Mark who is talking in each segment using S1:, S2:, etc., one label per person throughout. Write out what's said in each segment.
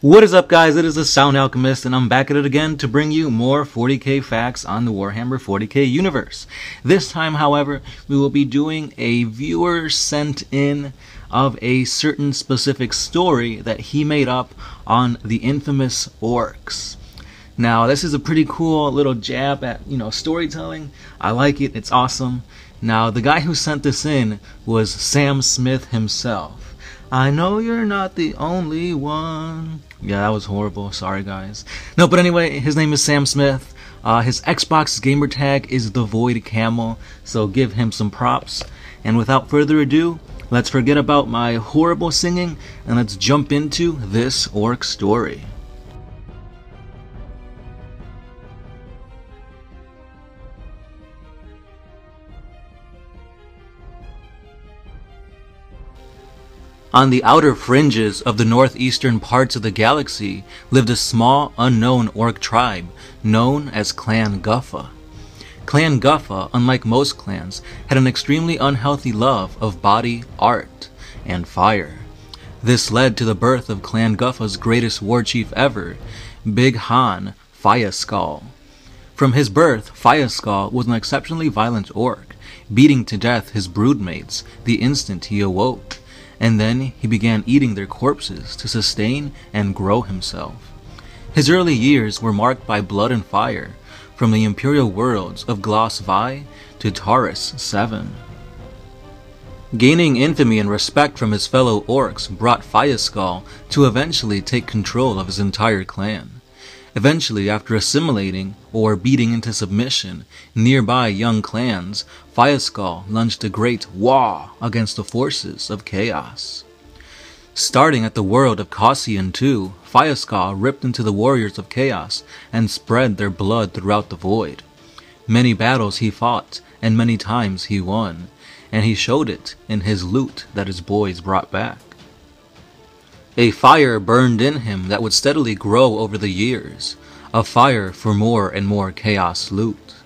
S1: What is up, guys? It is the Sound Alchemist, and I'm back at it again to bring you more 40k facts on the Warhammer 40k universe. This time, however, we will be doing a viewer sent in of a certain specific story that he made up on the infamous orcs. Now, this is a pretty cool little jab at, storytelling. I like it. It's awesome. Now, the guy who sent this in was Sam Smith himself. I know you're not the only one. Yeah, that was horrible. Sorry, guys. No, but anyway, his name is Sam Smith. His Xbox gamer tag is the VoidCamel, so give him some props. And without further ado, let's forget about my horrible singing, and let's jump into this orc story. On the outer fringes of the northeastern parts of the galaxy lived a small, unknown orc tribe known as Clan Guffa. Clan Guffa, unlike most clans, had an extremely unhealthy love of body, art, and fire. This led to the birth of Clan Guffa's greatest war chief ever, Big Han Fireskull. From his birth, Fireskull was an exceptionally violent orc, beating to death his broodmates the instant he awoke. And then he began eating their corpses to sustain and grow himself. His early years were marked by blood and fire, from the imperial worlds of Gloss Vi to Taurus 7. Gaining infamy and respect from his fellow orcs brought Fireskull to eventually take control of his entire clan. Eventually, after assimilating or beating into submission nearby young clans, Fireskull launched a great war against the forces of chaos. Starting at the world of Cassian II, Fireskull ripped into the warriors of chaos and spread their blood throughout the void. Many battles he fought, and many times he won, and he showed it in his loot that his boys brought back. A fire burned in him that would steadily grow over the years, a fire for more and more chaos loot.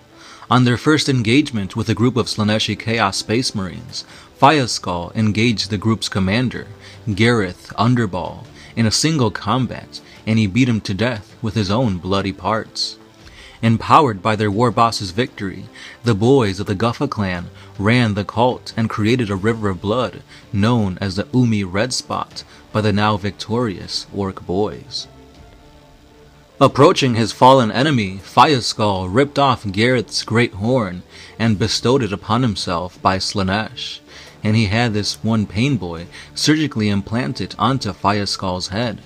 S1: On their first engagement with a group of Slaaneshi Chaos Space Marines, Fireskull engaged the group's commander, Gareth Underball, in a single combat, and he beat him to death with his own bloody parts. Empowered by their Warboss's victory, the boys of the Guffa clan ran the cult and created a river of blood known as the Umi Red Spot by the now victorious orc boys. Approaching his fallen enemy, Fireskull ripped off Gareth's great horn and bestowed it upon himself by Slaanesh, and he had this one pain boy surgically implant it onto Fireskull's head.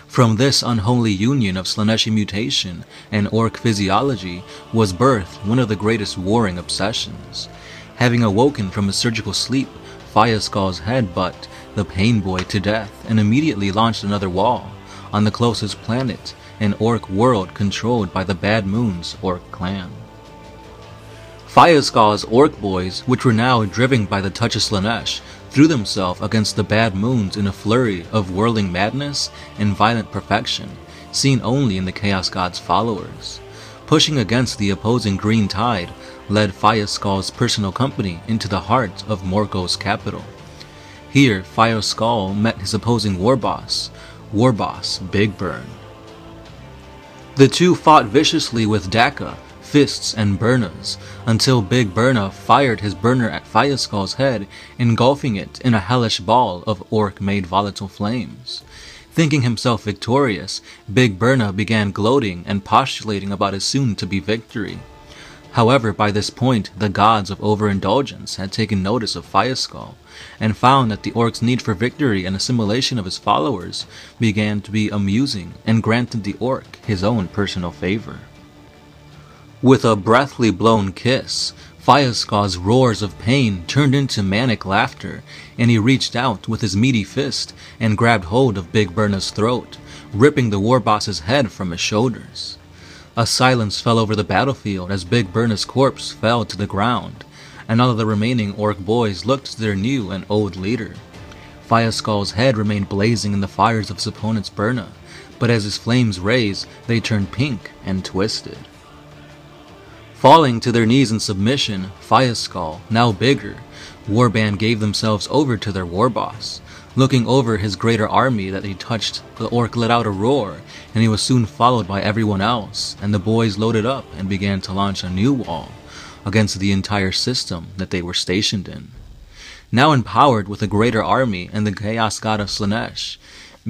S1: From this unholy union of Slaaneshi mutation and orc physiology was birthed one of the greatest warring obsessions. Having awoken from a surgical sleep, Fireskull's head butt the pain boy to death and immediately launched another wall on the closest planet, an orc world controlled by the Bad Moon's orc clan. Fireskull's orc boys, which were now driven by the touch of Slaanesh, threw themselves against the Bad Moons in a flurry of whirling madness and violent perfection, seen only in the Chaos God's followers. Pushing against the opposing Green Tide led Fireskull's personal company into the heart of Morgoth's capital. Here, Fireskull met his opposing Warboss Big Burn. The two fought viciously with Daka, fists, and burnas, until Big Burna fired his burner at Fireskull's head, engulfing it in a hellish ball of orc-made volatile flames. Thinking himself victorious, Big Burna began gloating and postulating about his soon-to-be victory. However, by this point, the gods of overindulgence had taken notice of Fireskull, and found that the orc's need for victory and assimilation of his followers began to be amusing, and granted the orc his own personal favor. With a breathly blown kiss, Fireskull's roars of pain turned into manic laughter, and he reached out with his meaty fist and grabbed hold of Big Burna's throat, ripping the Warboss's head from his shoulders. A silence fell over the battlefield as Big Burna's corpse fell to the ground, and all of the remaining orc boys looked to their new and old leader. Fireskull's head remained blazing in the fires of his opponent's Burna, but as his flames raised, they turned pink and twisted. Falling to their knees in submission, Fireskull, now bigger, Warband gave themselves over to their warboss, Looking over his greater army that he touched, the orc let out a roar, and he was soon followed by everyone else, and the boys loaded up and began to launch a new wall against the entire system that they were stationed in. Now empowered with a greater army and the chaos god of Slaanesh,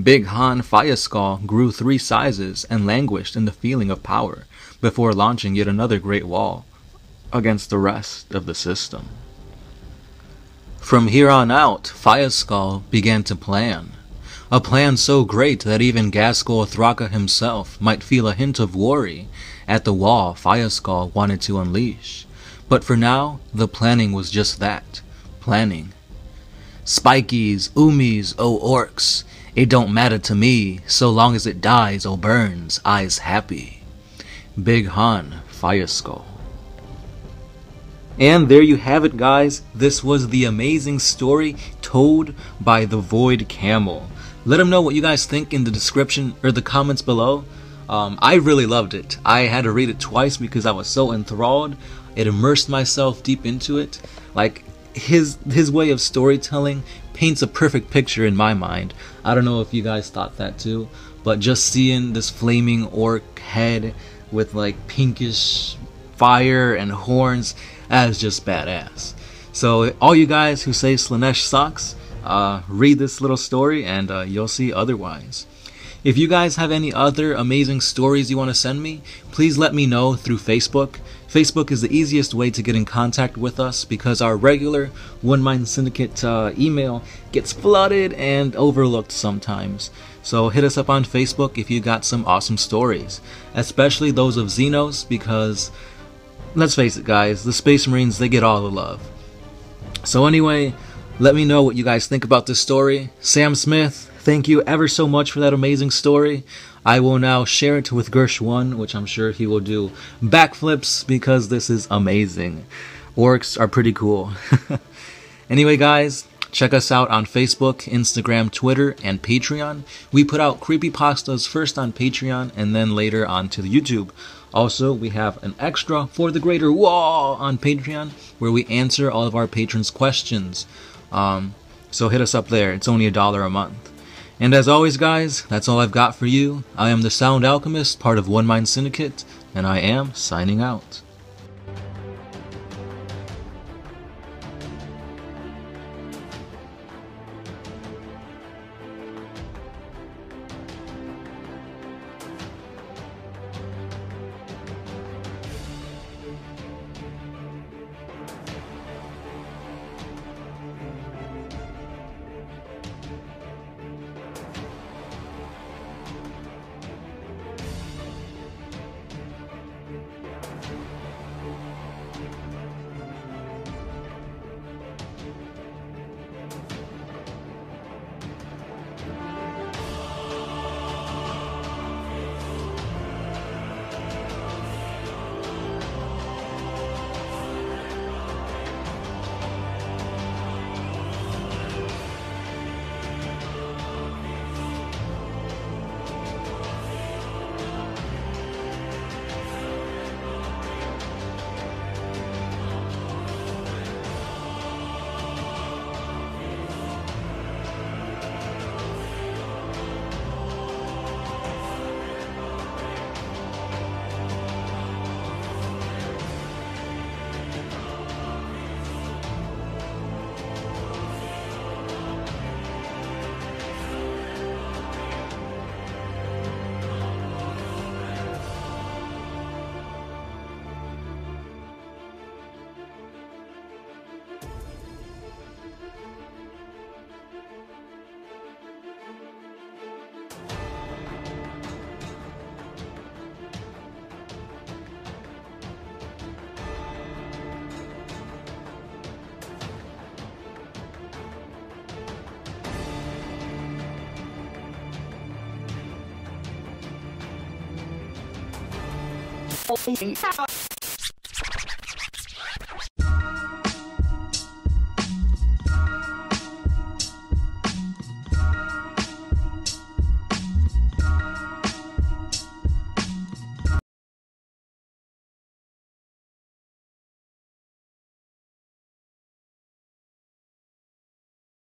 S1: Big Han Fireskull grew 3 sizes and languished in the feeling of power before launching yet another great wall against the rest of the system. From here on out, Fireskull began to plan. A plan so great that even Gaskell Thraka himself might feel a hint of worry at the wall Fireskull wanted to unleash. But for now, the planning was just that, planning. Spikies, Umis, oh orcs, it don't matter to me, so long as it dies or burns, I's happy. Big Han Fireskull. And there you have it, guys. This was the amazing story told by the VoidCamel. Let them know what you guys think in the description or the comments below. I really loved it. I had to read it twice because I was so enthralled. It immersed myself deep into it. Like, his way of storytelling paints a perfect picture in my mind. I don't know if you guys thought that too, but just seeing this flaming orc head with like pinkish fire and horns, that is just badass. So all you guys who say Slaanesh sucks, read this little story and you'll see otherwise. If you guys have any other amazing stories you want to send me, please let me know through Facebook. Facebook is the easiest way to get in contact with us because our regular One Mind Syndicate email gets flooded and overlooked sometimes. So hit us up on Facebook if you got some awesome stories, especially those of Xenos, because let's face it, guys, the Space Marines, they get all the love. So anyway, let me know what you guys think about this story. Sam Smith, thank you ever so much for that amazing story. I will now share it with Gersh1, which I'm sure he will do backflips because this is amazing. Orcs are pretty cool. Anyway, guys, check us out on Facebook, Instagram, Twitter, and Patreon. We put out creepypastas first on Patreon and then later onto the YouTube. Also, we have an extra for the Greater Wall on Patreon where we answer all of our patrons' questions. So hit us up there. It's only $1 a month. And as always, guys, that's all I've got for you. I am the Sound Alchemist, part of One Mind Syndicate, and I am signing out.
S2: Oh,